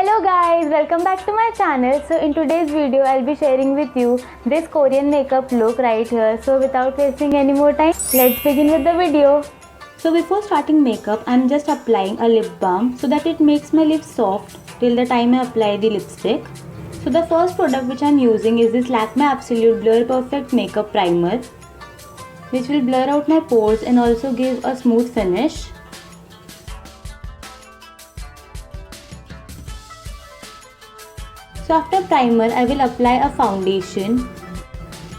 Hello guys, welcome back to my channel. So in today's video I'll be sharing with you this Korean makeup look right here. So without wasting any more time, let's begin with the video. So before starting makeup, I'm just applying a lip balm so that it makes my lips soft till the time I apply the lipstick. So the first product which I'm using is this Lakme Absolute Blur Perfect Makeup Primer, which will blur out my pores and also give a smooth finish. So after primer, I will apply a foundation.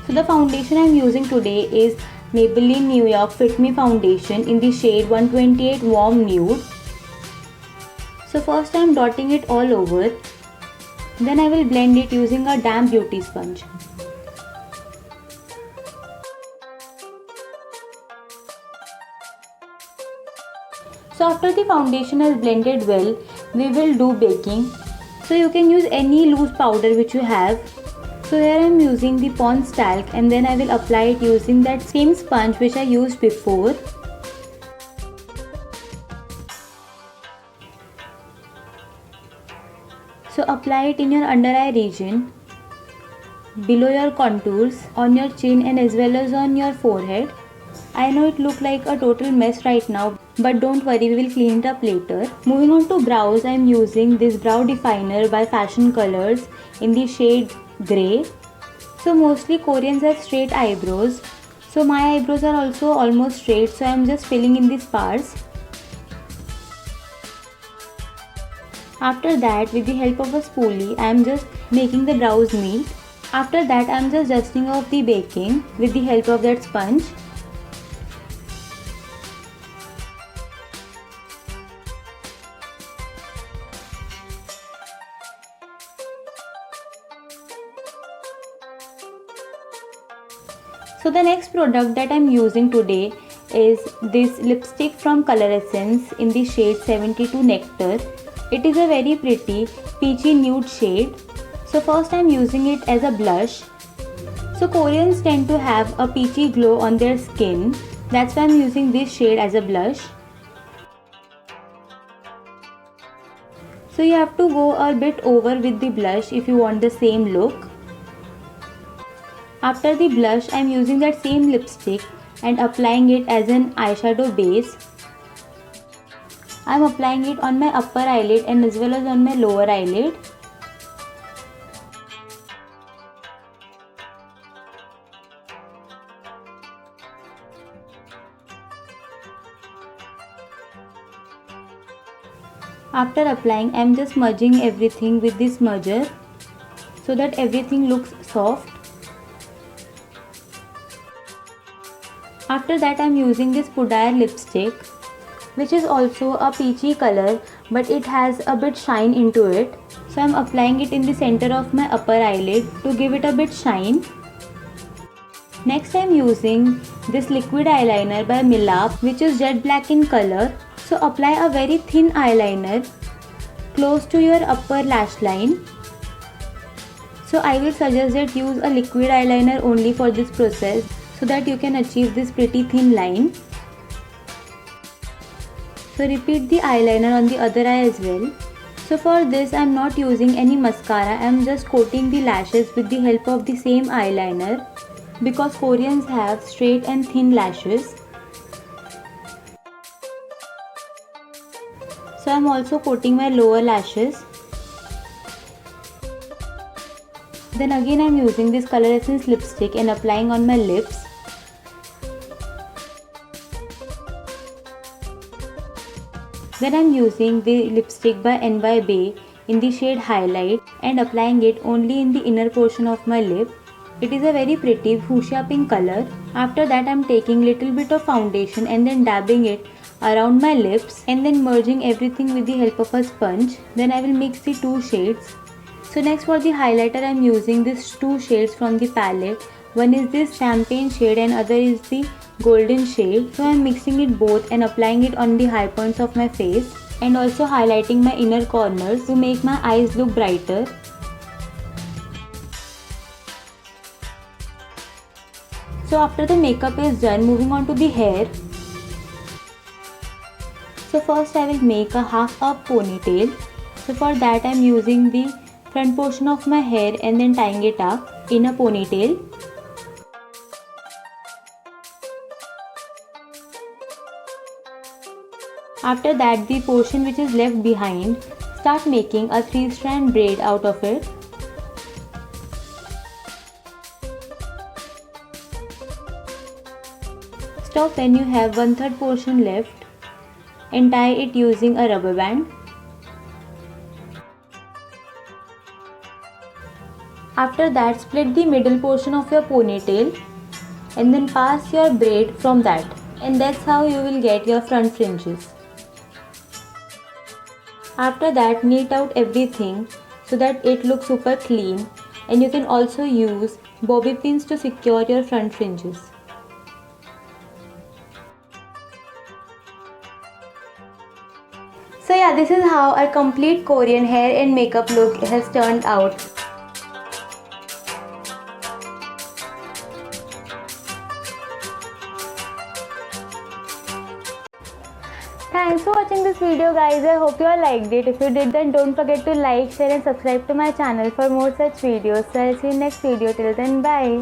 So the foundation I am using today is Maybelline New York Fit Me Foundation in the shade 128 Warm Nude. So first I am dotting it all over. Then I will blend it using a damp beauty sponge. So after the foundation is blended well, we will do baking. So you can use any loose powder which you have. So here I am using the Pond's talc and then I will apply it using that same sponge which I used before. So apply it in your under eye region, below your contours, on your chin and as well as on your forehead. I know it looks like a total mess right now, but don't worry, we will clean it up later. Moving on to brows, I am using this brow definer by Fashion Colors in the shade grey. So mostly Koreans have straight eyebrows. So my eyebrows are also almost straight, so I am just filling in the spars. After that, with the help of a spoolie, I am just making the brows neat. After that, I am just dusting off the baking with the help of that sponge. So the next product that I am using today is this lipstick from Color Essence in the shade 72 Nectar. It is a very pretty peachy nude shade. So first I am using it as a blush. So Koreans tend to have a peachy glow on their skin. That's why I am using this shade as a blush. So you have to go a bit over with the blush if you want the same look. After the blush, I am using that same lipstick and applying it as an eyeshadow base. I am applying it on my upper eyelid and as well as on my lower eyelid. After applying, I am just smudging everything with this smudger so that everything looks soft. After that I am using this Pudar lipstick, which is also a peachy color but it has a bit shine into it. So I am applying it in the center of my upper eyelid to give it a bit shine. Next I am using this liquid eyeliner by Milap, which is jet black in color. So apply a very thin eyeliner close to your upper lash line. So I will suggest that use a liquid eyeliner only for this process, so that you can achieve this pretty thin line. So repeat the eyeliner on the other eye as well. So for this I am not using any mascara, I am just coating the lashes with the help of the same eyeliner because Koreans have straight and thin lashes. So I am also coating my lower lashes. Then again I am using this Color Essence lipstick and applying on my lips. Then I am using the lipstick by NY Bay in the shade Highlight and applying it only in the inner portion of my lip. It is a very pretty fuchsia pink color. After that I am taking little bit of foundation and then dabbing it around my lips and then merging everything with the help of a sponge. Then I will mix the two shades. So next for the highlighter I am using these two shades from the palette. One is this champagne shade and other is the golden shade. So I am mixing it both and applying it on the high points of my face and also highlighting my inner corners to make my eyes look brighter. So after the makeup is done, moving on to the hair. So first I will make a half up ponytail. So for that I am using the front portion of my hair and then tying it up in a ponytail. After that, the portion which is left behind, start making a 3-strand braid out of it. Stop when you have 1/3 portion left and tie it using a rubber band. After that, split the middle portion of your ponytail and then pass your braid from that, and that's how you will get your front fringes. After that, neat out everything so that it looks super clean, and you can also use bobby pins to secure your front fringes. So yeah, this is how our complete Korean hair and makeup look has turned out. Thanks for watching this video guys. I hope you all liked it. If you did, then don't forget to like, share and subscribe to my channel for more such videos. So I'll see you in next video. Till then, bye.